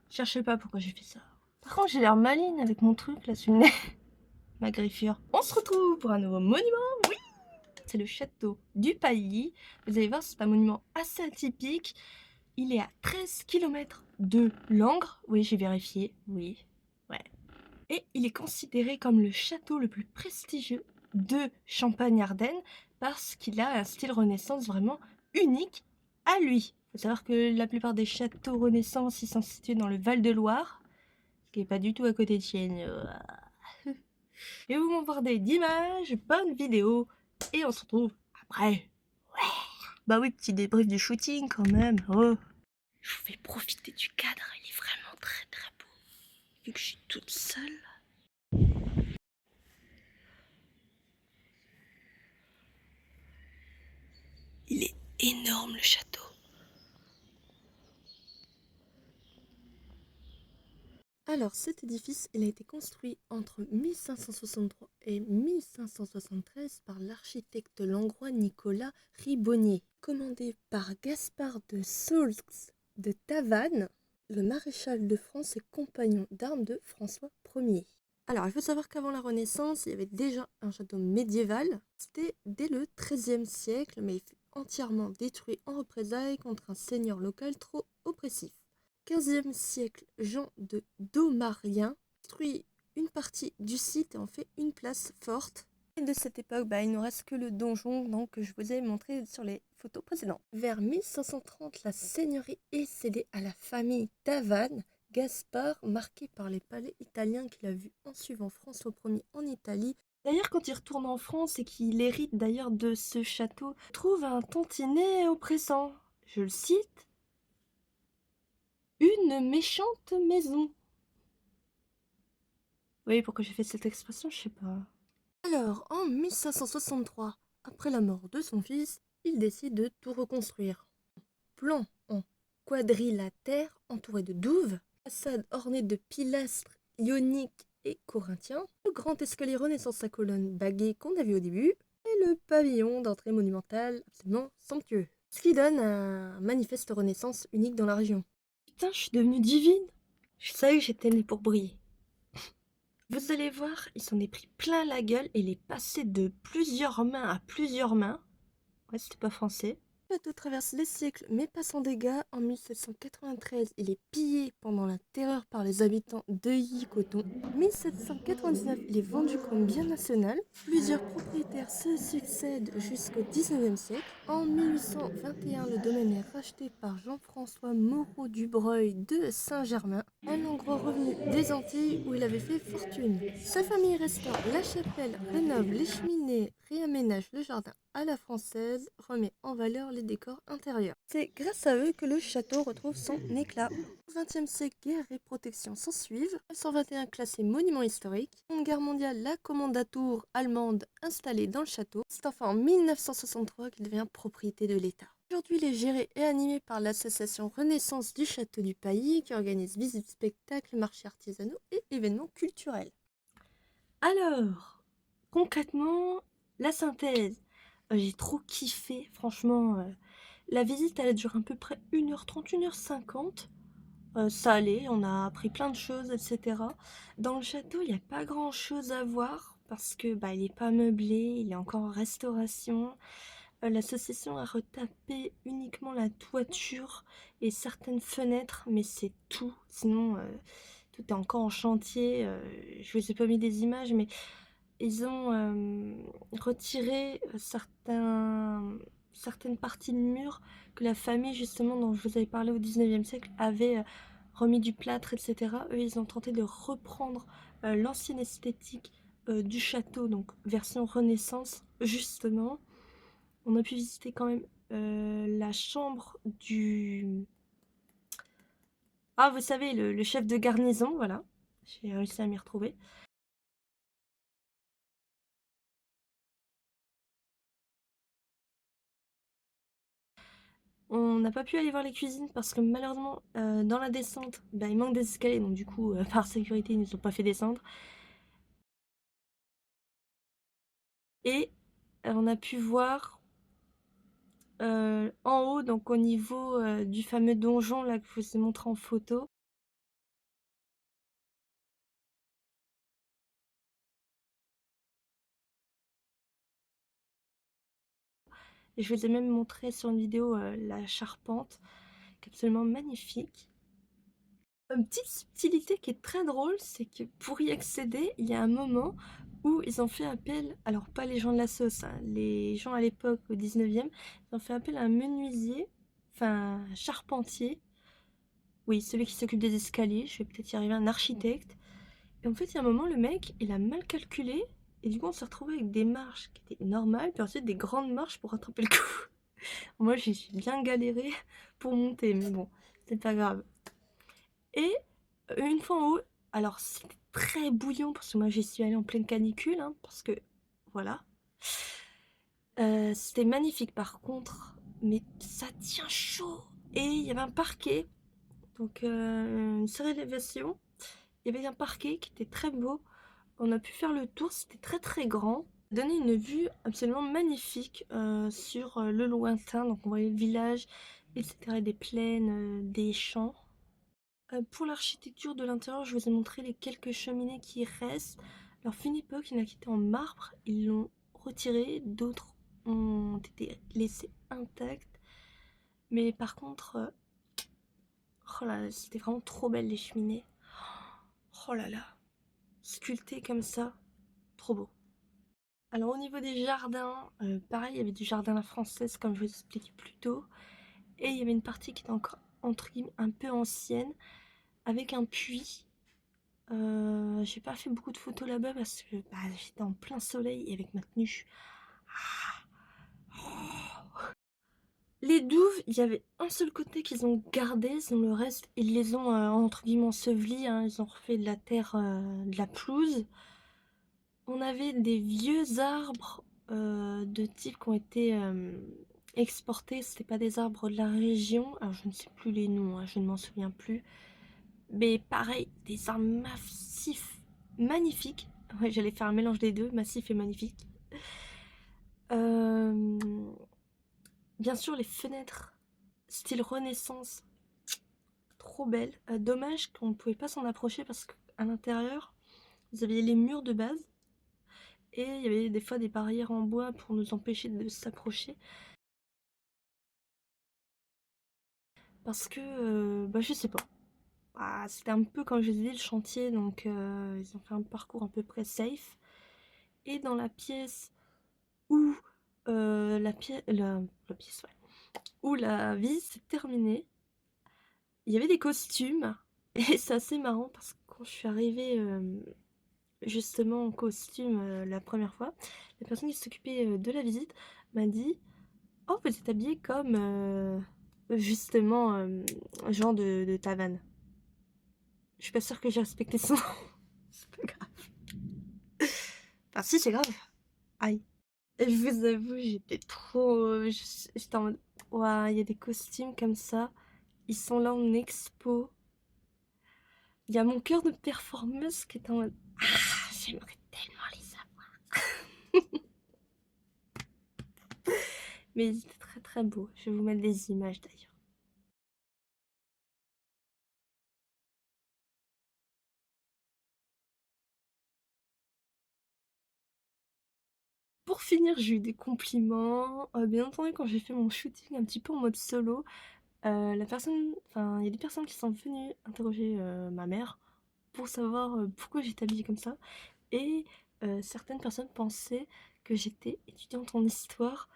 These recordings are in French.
Cherchez pas pourquoi j'ai fait ça. Par contre, j'ai l'air maligne avec mon truc là sur le nez. Ma griffure. On se retrouve pour un nouveau monument. Oui, c'est le château du Pailly. Vous allez voir, c'est un monument assez atypique. Il est à 13 km de Langres. Oui, j'ai vérifié. Oui. Ouais. Et il est considéré comme le château le plus prestigieux de Champagne-Ardenne parce qu'il a un style Renaissance vraiment unique à lui. Il faut savoir que la plupart des châteaux Renaissance ils sont situés dans le Val-de-Loire, ce qui n'est pas du tout à côté de chez nous. Et vous m'emmerdez d'images, bonne vidéo, et on se retrouve après. Ouais. Bah oui, petit débrief du shooting quand même. Oh. Je vous fais profiter du cadre, il est vraiment très très beau. Vu que je suis toute seule. Il est énorme le château. Alors cet édifice, il a été construit entre 1563 et 1573 par l'architecte langrois Nicolas Ribonnier, commandé par Gaspard de Saulx de Tavannes, le maréchal de France et compagnon d'armes de François Ier. Alors il faut savoir qu'avant la Renaissance, il y avait déjà un château médiéval. C'était dès le XIIIe siècle, mais il fut entièrement détruit en représailles contre un seigneur local trop oppressif. 15e siècle, Jean de Daumarien construit une partie du site et en fait une place forte. Et de cette époque, il ne reste que le donjon donc, que je vous ai montré sur les photos précédentes. Vers 1530, la seigneurie est cédée à la famille Tavannes. Gaspard, marqué par les palais italiens qu'il a vus en suivant François Ier en Italie. D'ailleurs, quand il retourne en France et qu'il hérite d'ailleurs de ce château, il trouve un tantinet oppressant. Je le cite. Une méchante maison. Vous voyez pourquoi j'ai fait cette expression, je sais pas. Alors, en 1563, après la mort de son fils, il décide de tout reconstruire. Plan en quadrilatère entouré de douves, façade ornée de pilastres ioniques et corinthiens, le grand escalier Renaissance à colonnes baguées qu'on a vu au début, et le pavillon d'entrée monumentale absolument somptueux. Ce qui donne un manifeste Renaissance unique dans la région. Putain, je suis devenue divine. Je savais que j'étais née pour briller. Vous allez voir, il s'en est pris plein la gueule et il est passé de plusieurs mains à plusieurs mains. Ouais, c'était pas français. Le château traverse les siècles mais pas sans dégâts. En 1793, il est pillé pendant la terreur par les habitants d'Euilly-Coton. 1799, il est vendu comme bien national. Plusieurs propriétaires se succèdent jusqu'au 19e siècle. En 1821, le domaine est racheté par Jean-François Moreau-Dubreuil de Saint-Germain, un Hongrois revenu des Antilles où il avait fait fortune. Sa famille restaure la chapelle, rénove les cheminées, réaménage le jardin à la française, remet en valeur les décors intérieurs. C'est grâce à eux que le château retrouve son éclat. Au XXe siècle, guerre et protection s'ensuivent. 1921 classé monument historique. Seconde guerre mondiale, la commandature allemande installée dans le château. C'est enfin en 1963 qu'il devient propriété de l'État. Aujourd'hui, il est géré et animé par l'association Renaissance du Château du Pailly qui organise visites, spectacles, marchés artisanaux et événements culturels. Alors, concrètement, la synthèse. J'ai trop kiffé, franchement. La visite, elle dure à peu près 1h30, 1h50. Ça allait, on a appris plein de choses, etc. Dans le château, il n'y a pas grand-chose à voir parce que il n'est pas meublé, il est encore en restauration. L'association a retapé uniquement la toiture et certaines fenêtres, mais c'est tout. Sinon, tout est encore en chantier. Je vous ai pas mis des images, mais ils ont retiré certaines parties de murs que la famille, justement, dont je vous avais parlé au 19e siècle, avait remis du plâtre, etc. Eux, ils ont tenté de reprendre l'ancienne esthétique du château, donc version Renaissance, justement. On a pu visiter quand même la chambre du... Ah, vous savez, le chef de garnison, voilà. J'ai réussi à m'y retrouver. On n'a pas pu aller voir les cuisines parce que malheureusement, dans la descente, il manque des escaliers. Donc du coup, par sécurité, ils ne nous ont pas fait descendre. Et on a pu voir en haut, donc au niveau du fameux donjon là que je vous ai montré en photo. Et je vous ai même montré sur une vidéo la charpente, qui est absolument magnifique. Une petite subtilité qui est très drôle, c'est que pour y accéder, il y a un moment où ils ont fait appel, alors pas les gens de la sauce, hein, les gens à l'époque au 19e, ils ont fait appel à un menuisier, enfin un charpentier, oui, celui qui s'occupe des escaliers, je vais peut-être y arriver, un architecte. Et en fait, il y a un moment, le mec, il a mal calculé, et du coup, on s'est retrouvé avec des marches qui étaient normales, puis ensuite des grandes marches pour rattraper le coup. Moi, j'ai bien galéré pour monter, mais bon, c'est pas grave. Et une fois en haut, alors c'était très bouillant parce que moi j'y suis allée en pleine canicule, hein, parce que voilà. C'était magnifique par contre, mais ça tient chaud. Et il y avait un parquet, donc une surélévation. Il y avait un parquet qui était très beau. On a pu faire le tour, c'était très très grand. Ça donnait une vue absolument magnifique sur le lointain. Donc on voyait le village, etc. Des plaines, des champs. Pour l'architecture de l'intérieur, je vous ai montré les quelques cheminées qui restent. Alors, fut une époque, il y en a qui étaient en marbre, ils l'ont retiré, d'autres ont été laissés intacts. Mais par contre, oh là là, c'était vraiment trop belle les cheminées. Oh là là, sculptées comme ça, trop beau. Alors au niveau des jardins, pareil, il y avait du jardin à la française comme je vous expliquais plus tôt. Et il y avait une partie qui était encore, entre guillemets, un peu ancienne, avec un puits. J'ai pas fait beaucoup de photos là-bas parce que bah, j'étais en plein soleil et avec ma tenue. Les douves, il y avait un seul côté qu'ils ont gardé, sinon le reste, ils les ont entre guillemets ensevelis, hein, ils ont refait de la terre, de la pelouse. On avait des vieux arbres de type qui ont été exportés, c'était pas des arbres de la région, alors je ne sais plus les noms, hein, je ne m'en souviens plus. Mais pareil, des arbres massifs, magnifiques. Ouais, j'allais faire un mélange des deux, massif et magnifique. Euh, Bien sûr, les fenêtres, style Renaissance, trop belles. Dommage qu'on ne pouvait pas s'en approcher parce qu'à l'intérieur, vous aviez les murs de base et il y avait des fois des barrières en bois pour nous empêcher de s'approcher. Parce que, bah, je sais pas. Ah, c'était un peu, comme je vous ai dit, le chantier, donc ils ont fait un parcours à peu près safe. Et dans la pièce où la pièce, ouais, où la visite s'est terminée, il y avait des costumes. Et c'est assez marrant parce que quand je suis arrivée justement en costume la première fois, la personne qui s'occupait de la visite m'a dit: «Oh, vous êtes habillée comme justement Jean de Tavannes.» Je suis pas sûre que j'ai respecté son nom. C'est pas grave. Enfin, si, c'est grave. Aïe. Et je vous avoue, j'étais trop. J'étais en mode: ouah, il y a des costumes comme ça. Ils sont là en expo. Il y a mon cœur de performeuse qui est en mode: ah, j'aimerais tellement les avoir. Mais ils étaient très très beaux. Je vais vous mettre des images d'ailleurs. Pour finir, j'ai eu des compliments. Bien entendu, quand j'ai fait mon shooting un petit peu en mode solo, la personne, enfin, il y a des personnes qui sont venues interroger ma mère pour savoir pourquoi j'étais habillée comme ça. Et certaines personnes pensaient que j'étais étudiante en histoire.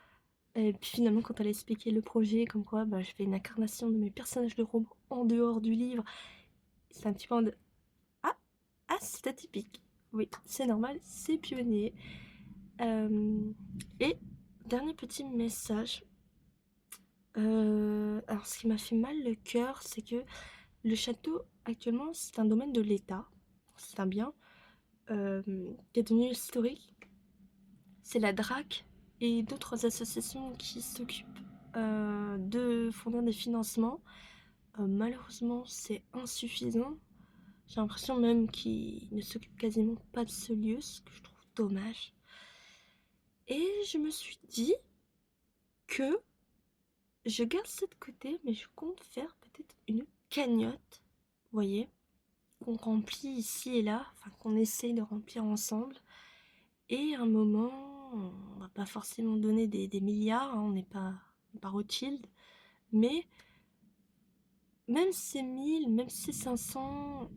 Et puis finalement, quand elle a expliqué le projet, comme quoi bah, je fais une incarnation de mes personnages de romans en dehors du livre, c'est un petit peu en de: ah, ah, c'est atypique. Oui, c'est normal, c'est pionnier. Et dernier petit message. Alors, ce qui m'a fait mal le cœur, c'est que le château, actuellement, c'est un domaine de l'État. C'est un bien qui est devenu historique. C'est la DRAC et d'autres associations qui s'occupent de fournir des financements. Malheureusement, c'est insuffisant. J'ai l'impression même qu'ils ne s'occupent quasiment pas de ce lieu, ce que je trouve dommage. Et je me suis dit que je garde ça de côté, mais je compte faire peut-être une cagnotte, vous voyez, qu'on remplit ici et là, enfin qu'on essaye de remplir ensemble. Et à un moment, on va pas forcément donner des milliards, hein, on n'est pas Rothschild, mais même ces 1000, même ces 500,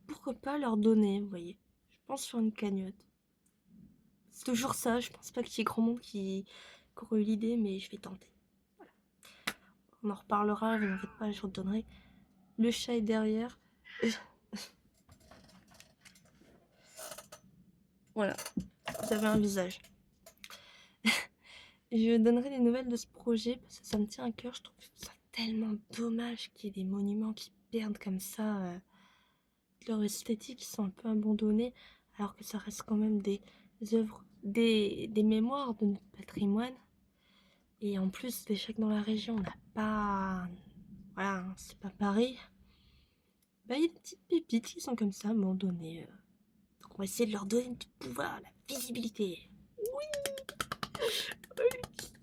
pourquoi pas leur donner, vous voyez. Je pense sur une cagnotte. C'est toujours ça, je pense pas qu'il y ait grand monde qui aurait eu l'idée, mais je vais tenter. Voilà. On en reparlera, vous en faites pas, je redonnerai. Le chat est derrière. Voilà, vous avez un visage. Je donnerai des nouvelles de ce projet parce que ça me tient à cœur. Je trouve ça tellement dommage qu'il y ait des monuments qui perdent comme ça leur esthétique, qui sont un peu abandonnés, alors que ça reste quand même des œuvres, des mémoires de notre patrimoine. Et en plus, déjà que dans la région, on n'a pas... Voilà, hein, c'est pas Paris. Bah, il y a des petites pépites qui sont comme ça, abandonnées. Donc on va essayer de leur donner du pouvoir, la visibilité. Oui,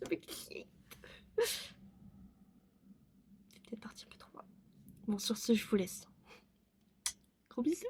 avec qui. C'est peut-être parti un peu trop loin. Bon, sur ce, je vous laisse. Gros bisous.